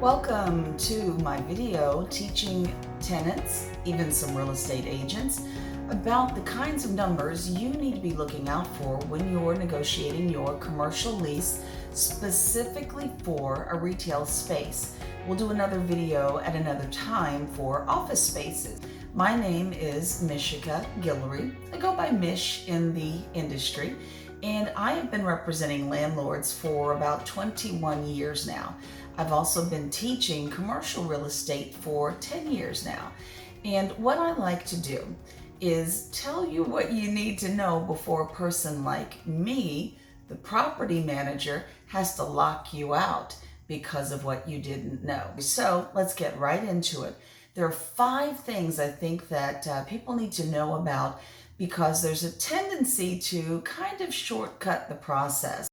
Welcome to my video teaching tenants, even some real estate agents, about the kinds of numbers you need to be looking out for when you're negotiating your commercial lease, specifically for a retail space. We'll do another video at another time for office spaces. My name is Mishika Guillory. I go by Mish in the industry, and I have been representing landlords for about 21 years now. I've also been teaching commercial real estate for 10 years now. And what I like to do is tell you what you need to know before a person like me, the property manager, has to lock you out because of what you didn't know. So let's get right into it. There are 5 things I think that people need to know about because there's a tendency to kind of shortcut the process.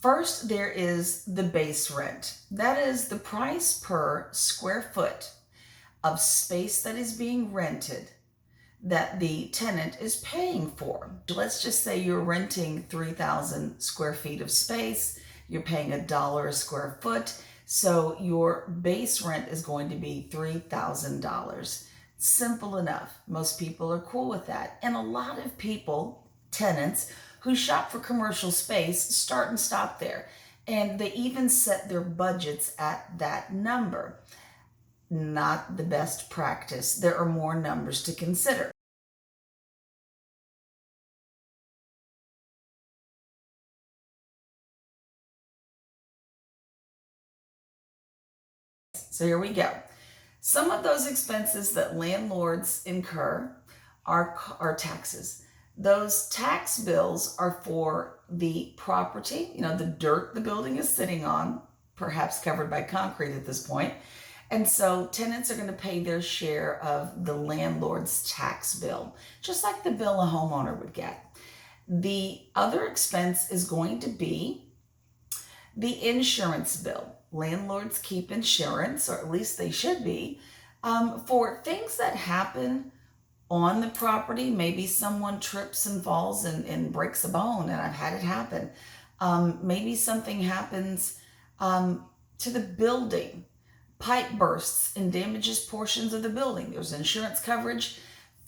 First, there is the base rent. That is the price per square foot of space that is being rented that the tenant is paying for. Let's just say you're renting 3,000 square feet of space. You're paying $1 a square foot. So your base rent is going to be $3,000. Simple enough. Most people are cool with that. And a lot of people, tenants, who shop for commercial space start and stop there. And they even set their budgets at that number. Not the best practice. There are more numbers to consider. So here we go. Some of those expenses that landlords incur are taxes. Those tax bills are for the property, the dirt the building is sitting on, perhaps covered by concrete at this point. And so tenants are going to pay their share of the landlord's tax bill, just like the bill a homeowner would get. The other expense is going to be the insurance bill. Landlords keep insurance, or at least they should be, for things that happen on the property. Maybe someone trips and falls and breaks a bone, and I've had it happen. Maybe something happens to the building. Pipe bursts and damages portions of the building. There's insurance coverage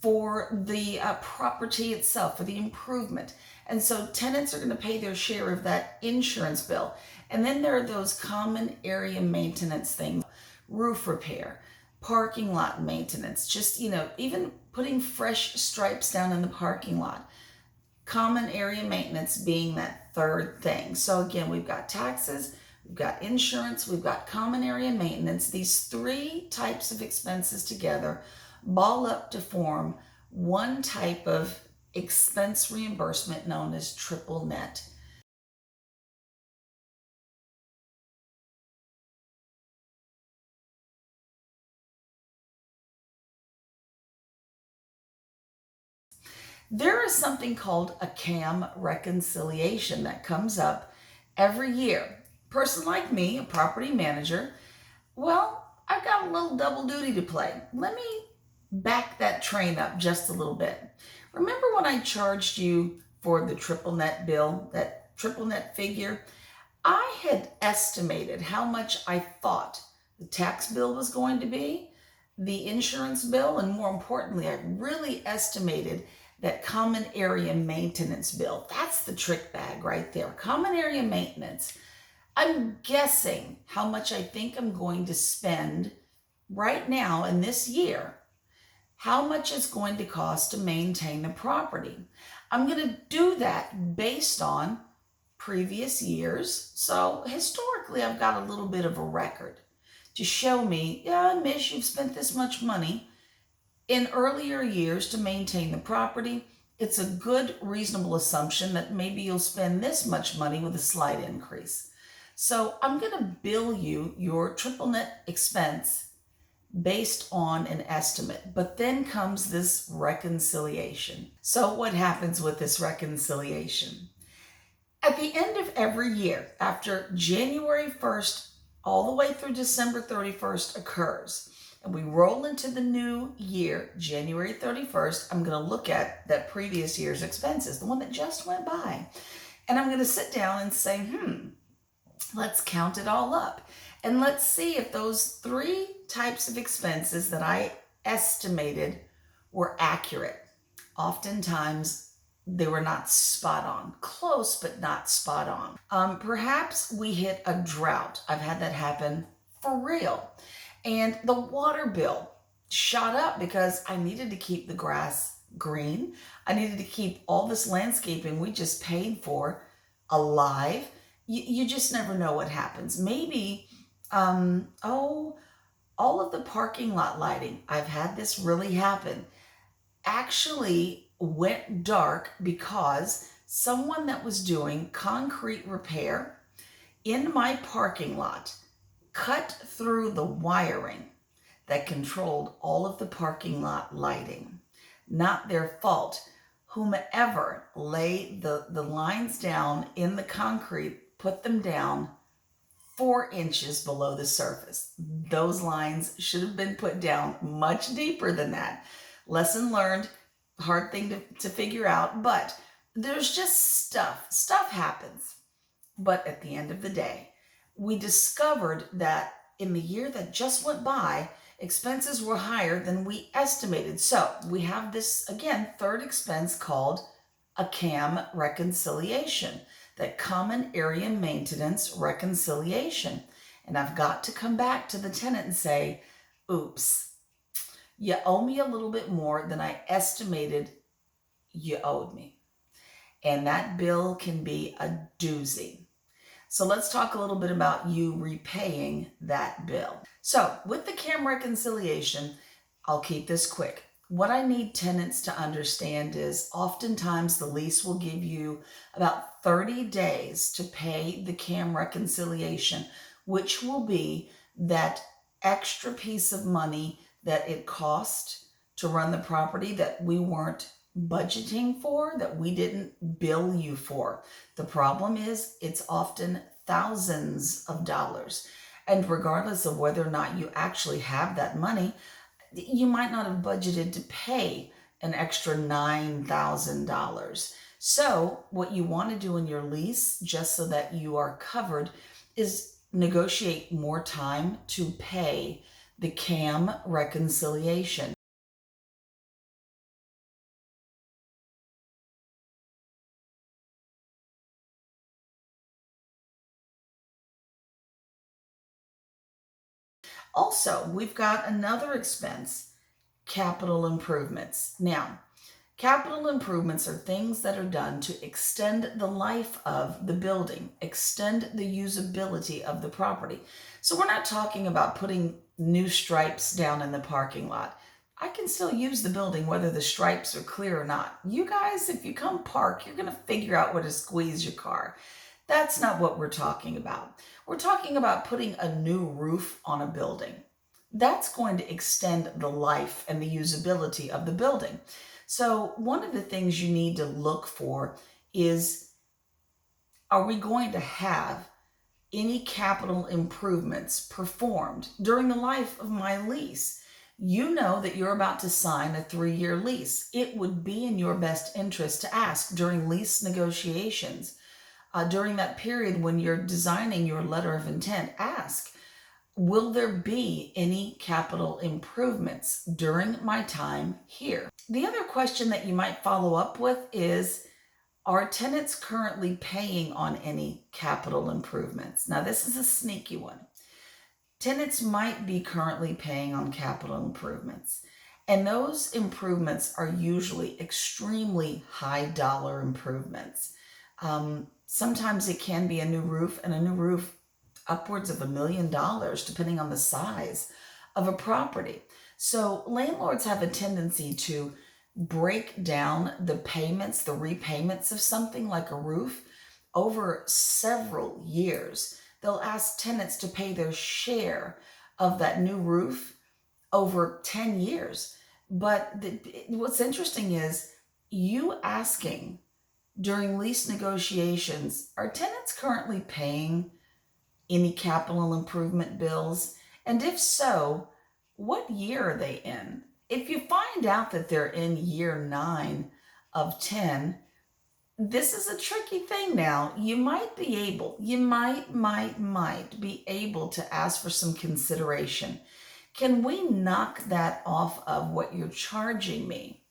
for the property itself, for the improvement. And so tenants are going to pay their share of that insurance bill. And then there are those common area maintenance things, roof repair, parking lot maintenance, just, even putting fresh stripes down in the parking lot. Common area maintenance being that third thing. So again, we've got taxes, we've got insurance, we've got common area maintenance. These 3 types of expenses together ball up to form one type of expense reimbursement known as triple net. There is something called a CAM reconciliation that comes up every year. A person like me, a property manager, well, I've got a little double duty to play. Let me back that train up just a little bit. Remember when I charged you for the triple net bill, that triple net figure? I had estimated how much I thought the tax bill was going to be, the insurance bill, and more importantly, I really estimated that common area maintenance bill. That's the trick bag right there. Common area maintenance. I'm guessing how much I think I'm going to spend right now in this year, how much it's going to cost to maintain the property. I'm going to do that based on previous years. So historically, I've got a little bit of a record to show me, yeah, Mish, you've spent this much money in earlier years to maintain the property. It's a good, reasonable assumption that maybe you'll spend this much money with a slight increase. So I'm going to bill you your triple net expense based on an estimate. But then comes this reconciliation. So what happens with this reconciliation? At the end of every year, after January 1st all the way through December 31st occurs, and we roll into the new year, January 31st, I'm going to look at that previous year's expenses, the one that just went by. And I'm going to sit down and say, let's count it all up. And let's see if those three types of expenses that I estimated were accurate. Oftentimes, they were not spot on. Close, but not spot on. Perhaps we hit a drought. I've had that happen for real. And the water bill shot up because I needed to keep the grass green. I needed to keep all this landscaping we just paid for alive. You just never know what happens. Maybe, all of the parking lot lighting, I've had this really happen, actually went dark because someone that was doing concrete repair in my parking lot cut through the wiring that controlled all of the parking lot lighting. Not their fault. Whomever laid the lines down in the concrete put them down 4 inches below the surface. Those lines should have been put down much deeper than that. Lesson learned, hard thing to figure out, but there's just stuff happens. But at the end of the day, we discovered that in the year that just went by, expenses were higher than we estimated. So we have this, again, third expense called a CAM reconciliation, that common area maintenance reconciliation. And I've got to come back to the tenant and say, oops, you owe me a little bit more than I estimated you owed me. And that bill can be a doozy. So let's talk a little bit about you repaying that bill. So with the CAM reconciliation, I'll keep this quick. What I need tenants to understand is oftentimes the lease will give you about 30 days to pay the CAM reconciliation, which will be that extra piece of money that it cost to run the property that we weren't budgeting for, that we didn't bill you for. The problem is it's often thousands of dollars. And regardless of whether or not you actually have that money, you might not have budgeted to pay an extra $9,000. So what you want to do in your lease, just so that you are covered, is negotiate more time to pay the CAM reconciliation. Also, we've got another expense, capital improvements. Now, capital improvements are things that are done to extend the life of the building, extend the usability of the property. So we're not talking about putting new stripes down in the parking lot. I can still use the building whether the stripes are clear or not. You guys, if you come park, you're going to figure out where to squeeze your car. That's not what we're talking about. We're talking about putting a new roof on a building. That's going to extend the life and the usability of the building. So one of the things you need to look for is, are we going to have any capital improvements performed during the life of my lease? You know that you're about to sign a 3-year lease. It would be in your best interest to ask during lease negotiations, during that period when you're designing your letter of intent, ask, will there be any capital improvements during my time here? The other question that you might follow up with is, are tenants currently paying on any capital improvements? Now, this is a sneaky one. Tenants might be currently paying on capital improvements, and those improvements are usually extremely high dollar improvements. Sometimes it can be a new roof, and a new roof upwards of $1 million, depending on the size of a property. So landlords have a tendency to break down the payments, the repayments of something like a roof over several years. They'll ask tenants to pay their share of that new roof over 10 years. But what's interesting is you asking during lease negotiations, are tenants currently paying any capital improvement bills? And if so, what year are they in? If you find out that they're in year 9 of 10, this is a tricky thing now. You might be able to ask for some consideration. Can we knock that off of what you're charging me?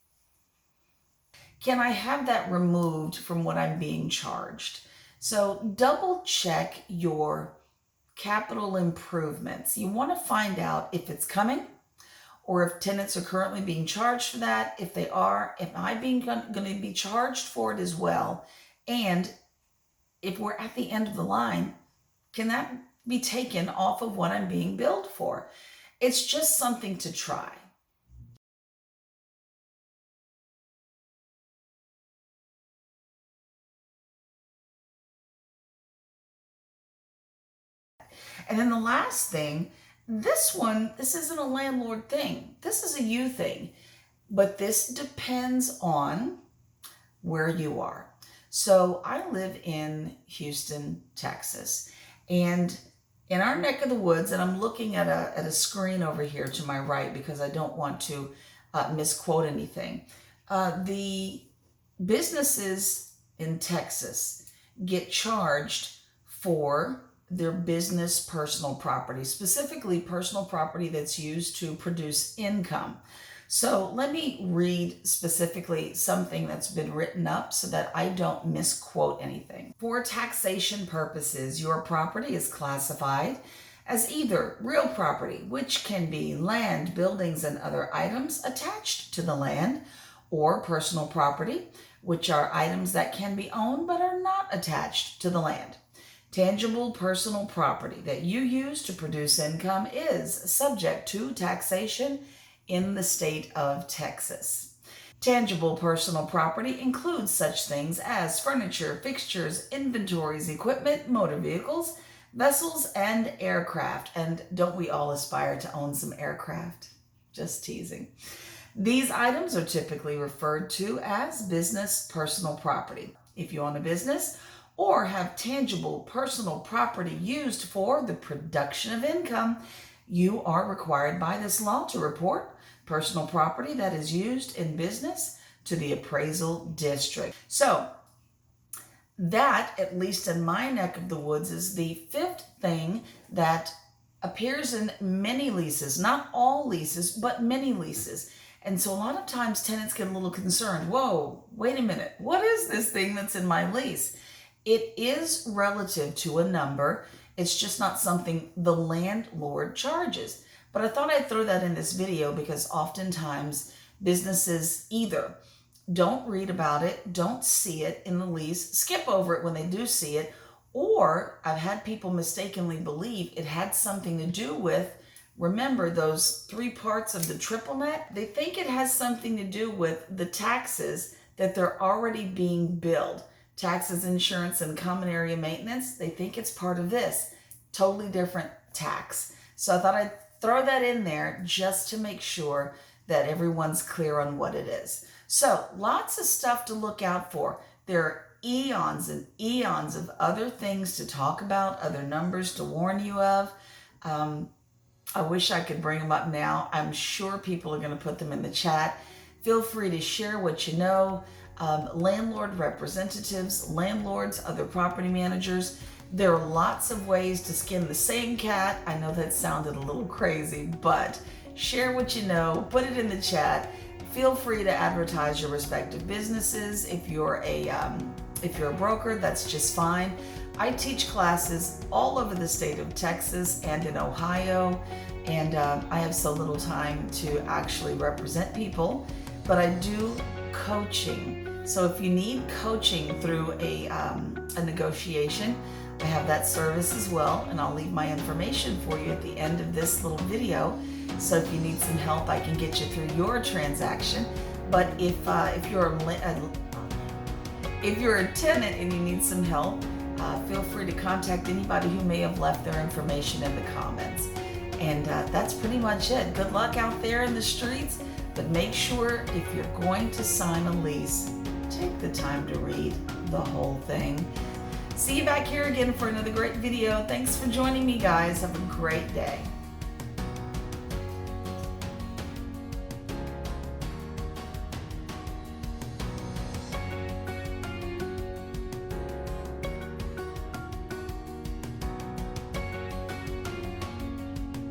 Can I have that removed from what I'm being charged? So double check your capital improvements. You want to find out if it's coming or if tenants are currently being charged for that. If they are, am I going to be charged for it as well? And if we're at the end of the line, can that be taken off of what I'm being billed for? It's just something to try. And then the last thing, this isn't a landlord thing. This is a you thing. But this depends on where you are. So I live in Houston, Texas. And in our neck of the woods, and I'm looking at a screen over here to my right because I don't want to misquote anything. The businesses in Texas get charged for their business personal property, specifically personal property that's used to produce income. So let me read specifically something that's been written up so that I don't misquote anything. For taxation purposes, your property is classified as either real property, which can be land, buildings, and other items attached to the land, or personal property, which are items that can be owned but are not attached to the land. Tangible personal property that you use to produce income is subject to taxation in the state of Texas. Tangible personal property includes such things as furniture, fixtures, inventories, equipment, motor vehicles, vessels, and aircraft. And don't we all aspire to own some aircraft? Just teasing. These items are typically referred to as business personal property. If you own a business or have tangible personal property used for the production of income, you are required by this law to report personal property that is used in business to the appraisal district. So that, at least in my neck of the woods, is the fifth thing that appears in many leases, not all leases, but many leases. And so a lot of times tenants get a little concerned. Whoa, wait a minute. What is this thing that's in my lease? It is relative to a number. It's just not something the landlord charges. But I thought I'd throw that in this video because oftentimes businesses either don't read about it, don't see it in the lease, skip over it when they do see it, or I've had people mistakenly believe it had something to do with, remember those 3 parts of the triple net? They think it has something to do with the taxes that they're already being billed. Taxes, insurance, and common area maintenance, they think it's part of this. Totally different tax. So I thought I'd throw that in there just to make sure that everyone's clear on what it is. So lots of stuff to look out for. There are eons and eons of other things to talk about, other numbers to warn you of. I wish I could bring them up now. I'm sure people are going to put them in the chat. Feel free to share what you know. Landlord representatives, landlords, other property managers. There are lots of ways to skin the same cat. I know that sounded a little crazy, but share what you know, put it in the chat. Feel free to advertise your respective businesses. If you're a broker, that's just fine. I teach classes all over the state of Texas and in Ohio, and I have so little time to actually represent people, but I do coaching. So if you need coaching through a negotiation, I have that service as well, and I'll leave my information for you at the end of this little video. So if you need some help, I can get you through your transaction. But if you're a tenant and you need some help, feel free to contact anybody who may have left their information in the comments. And that's pretty much it. Good luck out there in the streets, but make sure if you're going to sign a lease, take the time to read the whole thing. See you back here again for another great video. Thanks for joining me, guys. Have a great day.